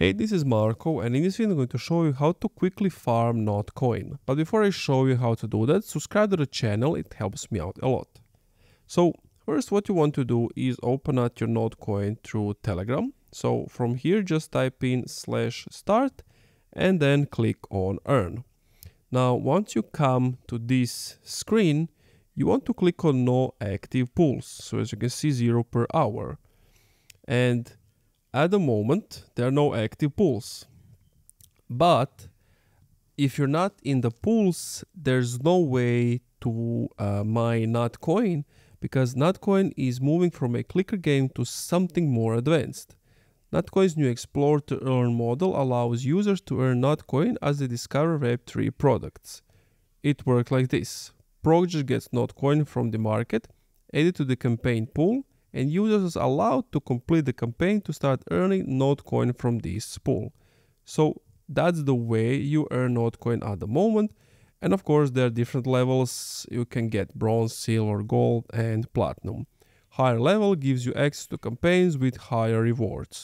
Hey, this is Marco, and in this video I'm going to show you how to quickly farm Notcoin. But before I show you how to do that, subscribe to the channel, it helps me out a lot. So first what you want to do is open up your Notcoin through Telegram. So from here just type in /start and then click on earn. Now once you come to this screen, you want to click on no active pools. So as you can see, 0 per hour. And at the moment, there are no active pools. But if you're not in the pools, there's no way to mine Notcoin, because Notcoin is moving from a clicker game to something more advanced. Notcoin's new Explore to Earn model allows users to earn Notcoin as they discover Web3 products. It works like this. Project gets Notcoin from the market, added to the campaign pool, and users are allowed to complete the campaign to start earning Notcoin from this pool. So that's the way you earn Notcoin at the moment. And of course, there are different levels. You can get bronze, silver, gold, and platinum. Higher level gives you access to campaigns with higher rewards.